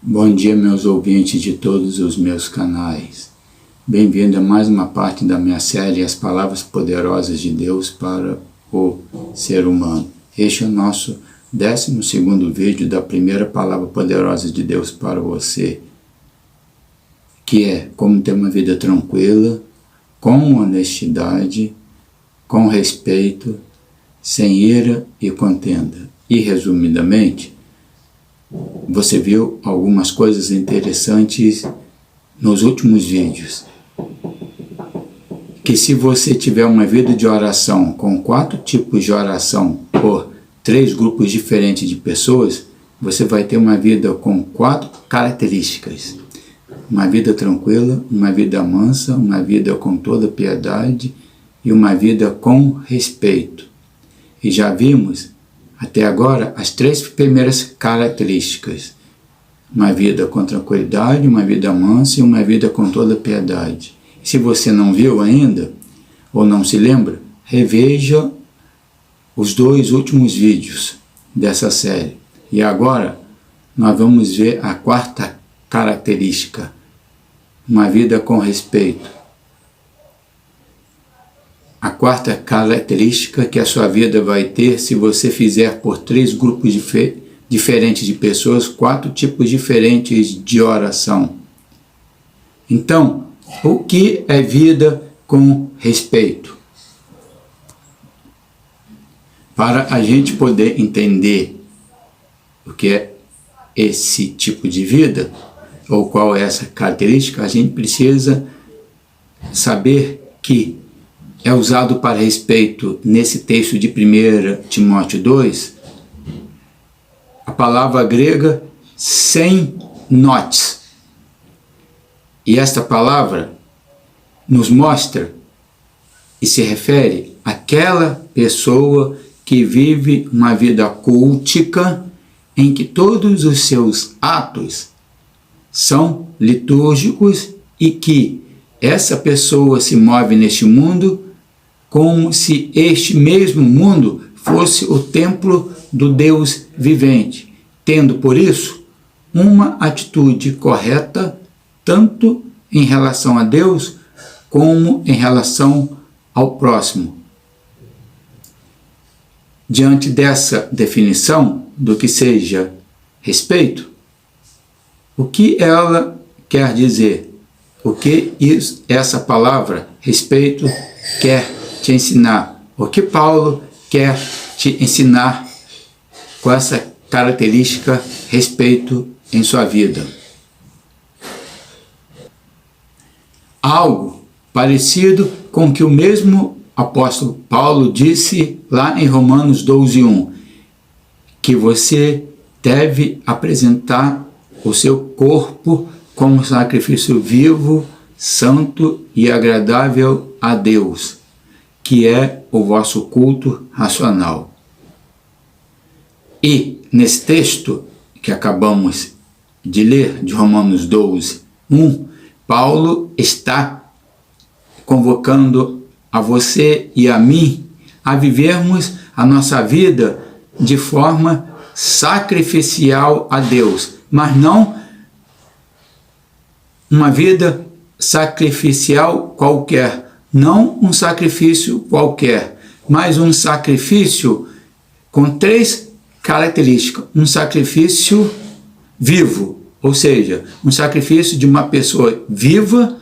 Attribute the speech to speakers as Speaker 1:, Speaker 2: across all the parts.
Speaker 1: Bom dia, meus ouvintes de todos os meus canais. Bem-vindo a mais uma parte da minha série As Palavras Poderosas de Deus para o Ser Humano. Este é o nosso 12º vídeo da primeira palavra poderosa de Deus para você, que é como ter uma vida tranquila, com honestidade, com respeito, sem ira e contenda. E, resumidamente, você viu algumas coisas interessantes nos últimos vídeos. Que se você tiver uma vida de oração com 4 tipos de oração por 3 grupos diferentes de pessoas, você vai ter uma vida com 4 características. Uma vida tranquila, uma vida mansa, uma vida com toda piedade e uma vida com respeito. E já vimos até agora as 3 primeiras características. Uma vida com tranquilidade, uma vida mansa e uma vida com toda piedade. Se você não viu ainda, ou não se lembra, reveja os 2 últimos vídeos dessa série. E agora nós vamos ver a 4ª característica. Uma vida com respeito. A 4ª característica que a sua vida vai ter se você fizer por 3 grupos diferentes de pessoas, 4 tipos diferentes de oração. Então, o que é vida com respeito? Para a gente poder entender o que é esse tipo de vida, ou qual é essa característica, a gente precisa saber que é usado para respeito nesse texto de 1 Timóteo 2, a palavra grega senotes. E esta palavra nos mostra e se refere àquela pessoa que vive uma vida cultica em que todos os seus atos são litúrgicos e que essa pessoa se move neste mundo como se este mesmo mundo fosse o templo do Deus vivente, tendo por isso uma atitude correta tanto em relação a Deus como em relação ao próximo. Diante dessa definição do que seja respeito, o que ela quer dizer? O que essa palavra respeito quer te ensinar? O que Paulo quer te ensinar com essa característica respeito em sua vida? Algo parecido com o que o mesmo apóstolo Paulo disse lá em Romanos 12:1, que você deve apresentar o seu corpo como sacrifício vivo, santo e agradável a Deus, que é o vosso culto racional. E nesse texto que acabamos de ler, de Romanos 12:1, Paulo está convocando a você e a mim a vivermos a nossa vida de forma sacrificial a Deus, mas não uma vida sacrificial qualquer, não um sacrifício qualquer, mas um sacrifício com 3 características. Um sacrifício vivo, ou seja, um sacrifício de uma pessoa viva,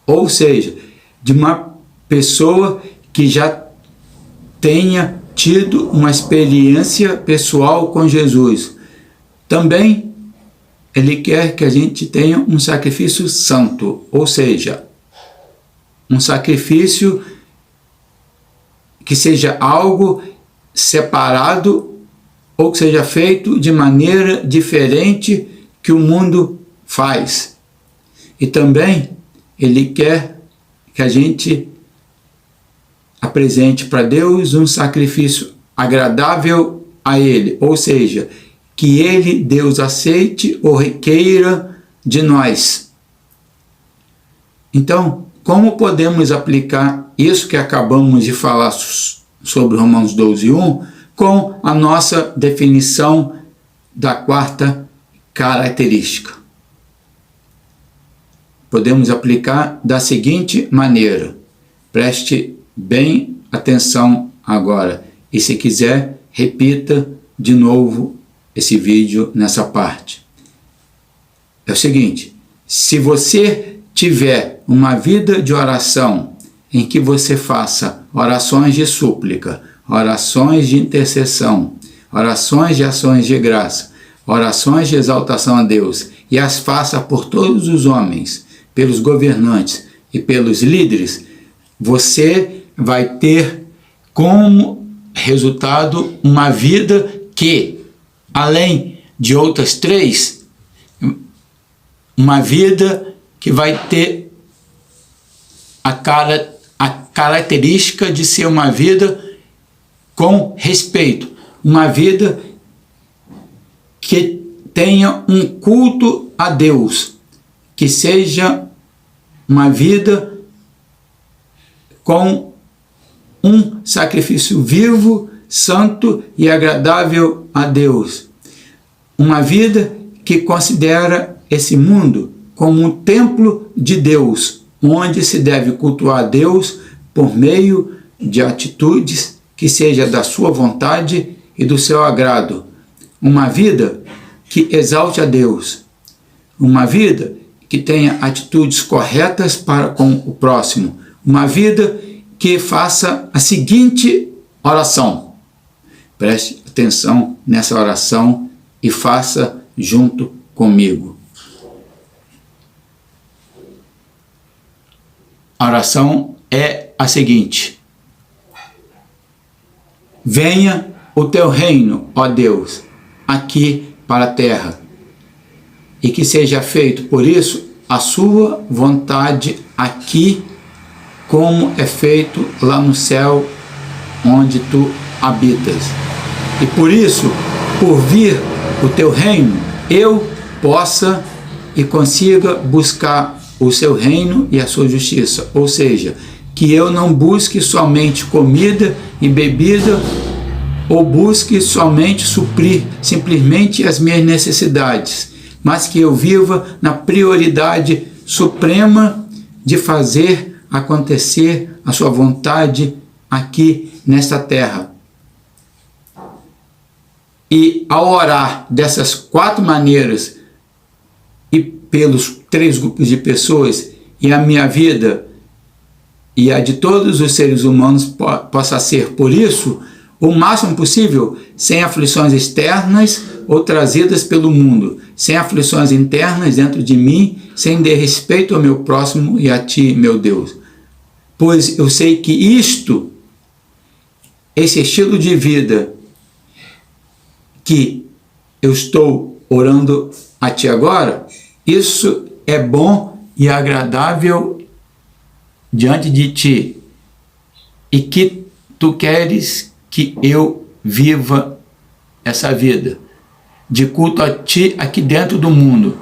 Speaker 1: ou seja, de uma pessoa que já tenha tido uma experiência pessoal com Jesus. Também ele quer que a gente tenha um sacrifício santo, ou seja, um sacrifício que seja algo separado ou que seja feito de maneira diferente que o mundo faz. E também ele quer que a gente apresente para Deus um sacrifício agradável a Ele, ou seja, que Ele, Deus, aceite ou requeira de nós. Então, como podemos aplicar isso que acabamos de falar sobre Romanos 12:1 com a nossa definição da quarta característica. Podemos aplicar da seguinte maneira. Preste bem atenção agora. E se quiser, repita de novo esse vídeo nessa parte. É o seguinte: se você tiver uma vida de oração em que você faça orações de súplica, orações de intercessão, orações de ações de graça, orações de exaltação a Deus, e as faça por todos os homens, pelos governantes e pelos líderes, você vai ter como resultado uma vida que, além de outras três, uma vida que vai ter a característica de ser uma vida com respeito, uma vida que tenha um culto a Deus, que seja uma vida com um sacrifício vivo, santo e agradável a Deus. Uma vida que considera esse mundo como um templo de Deus, onde se deve cultuar a Deus por meio de atitudes que seja da sua vontade e do seu agrado. Uma vida que exalte a Deus. Uma vida que tenha atitudes corretas para com o próximo. Uma vida que faça a seguinte oração. Preste atenção nessa oração e faça junto comigo. A oração é a seguinte: venha o teu reino, ó Deus, aqui para a terra, e que seja feito por isso a sua vontade aqui, como é feito lá no céu onde tu habitas. E por isso, por vir o teu reino, eu possa e consiga buscar o seu reino e a sua justiça. Ou seja, que eu não busque somente comida e bebida, ou busque somente suprir simplesmente as minhas necessidades, mas que eu viva na prioridade suprema de fazer acontecer a sua vontade aqui nesta terra. E ao orar dessas quatro maneiras e pelos três grupos de pessoas, e a minha vida e a de todos os seres humanos possa ser, por isso, o máximo possível, sem aflições externas ou trazidas pelo mundo, sem aflições internas dentro de mim, sem desrespeito ao meu próximo e a ti, meu Deus. Pois eu sei que esse estilo de vida que eu estou orando a ti agora, isso é bom e agradável diante de ti, e que tu queres que eu viva essa vida de culto a ti aqui dentro do mundo,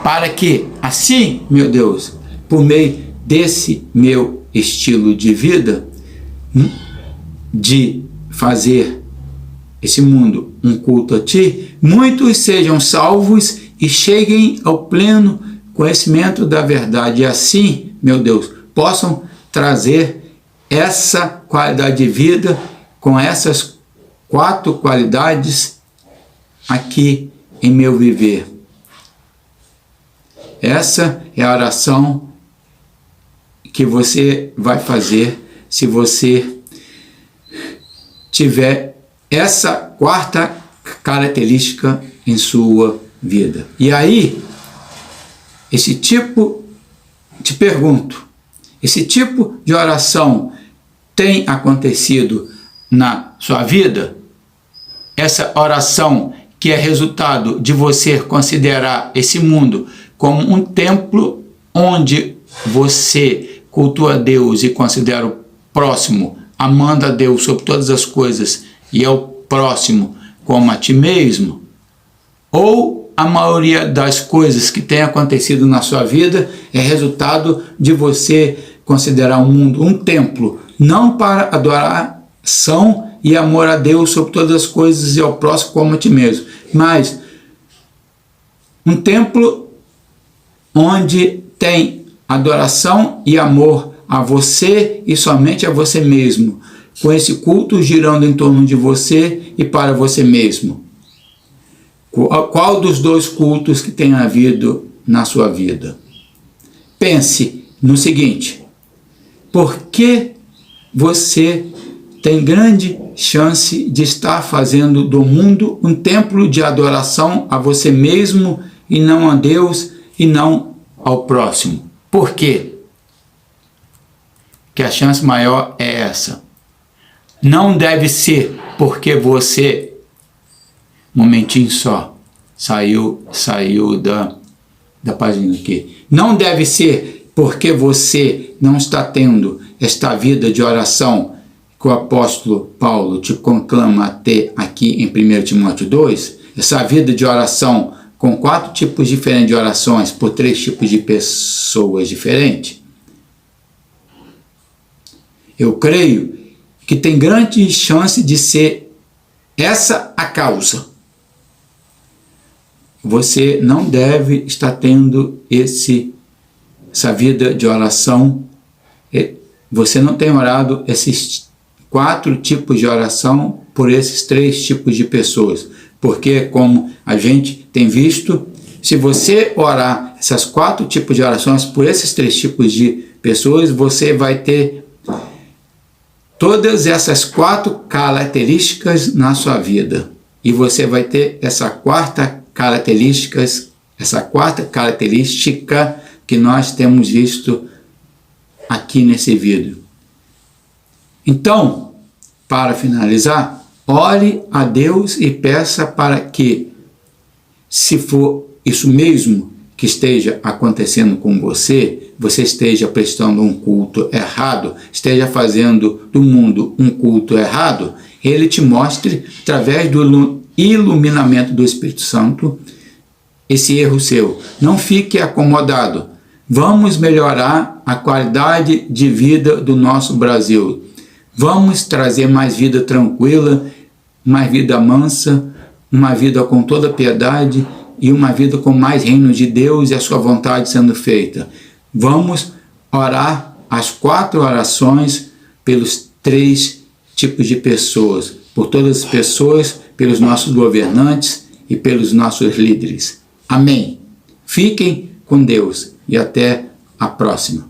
Speaker 1: para que assim, meu Deus, por meio desse meu estilo de vida, de fazer esse mundo um culto a ti, muitos sejam salvos e cheguem ao pleno conhecimento da verdade, e assim, meu Deus, possam trazer essa qualidade de vida com essas quatro qualidades aqui em meu viver. Essa é a oração que você vai fazer se você tiver essa quarta característica em sua vida. E aí, te pergunto, esse tipo de oração tem acontecido na sua vida? Essa oração que é resultado de você considerar esse mundo como um templo onde você cultua a Deus e considera o próximo, amando a Deus sobre todas as coisas e ao próximo como a ti mesmo? Ou a maioria das coisas que tem acontecido na sua vida é resultado de você considerar o mundo um templo, não para adoração e amor a Deus sobre todas as coisas e ao próximo como a ti mesmo. Mas um templo onde tem adoração e amor a você e somente a você mesmo, com esse culto girando em torno de você e para você mesmo. Qual dos dois cultos que tem havido na sua vida? Pense no seguinte: por que você tem grande chance de estar fazendo do mundo um templo de adoração a você mesmo e não a Deus e não ao próximo? Por quê? Que a chance maior é essa. Não deve ser porque você, momentinho só, saiu da página aqui. Não deve ser porque você não está tendo esta vida de oração que o apóstolo Paulo te conclama a ter aqui em 1 Timóteo 2, essa vida de oração com 4 tipos diferentes de orações por 3 tipos de pessoas diferentes. Eu creio que tem grande chance de ser essa a causa. Você não deve estar tendo essa vida de oração. Você não tem orado esses 4 tipos de oração por esses 3 tipos de pessoas. Porque, como a gente tem visto, se você orar essas 4 tipos de orações por esses 3 tipos de pessoas, você vai ter todas essas 4 características na sua vida. E você vai ter essa quarta característica que nós temos visto aqui nesse vídeo. Então, para finalizar, ore a Deus e peça para que, se for isso mesmo que esteja acontecendo com você, você esteja prestando um culto errado, esteja fazendo do mundo um culto errado, Ele te mostre, através do iluminamento do Espírito Santo, esse erro seu. Não fique acomodado. Vamos melhorar a qualidade de vida do nosso Brasil. Vamos trazer mais vida tranquila, mais vida mansa, uma vida com toda piedade e uma vida com mais reino de Deus e a sua vontade sendo feita. Vamos orar as 4 orações pelos 3 tipos de pessoas, por todas as pessoas, pelos nossos governantes e pelos nossos líderes. Amém. Fiquem com Deus e até a próxima.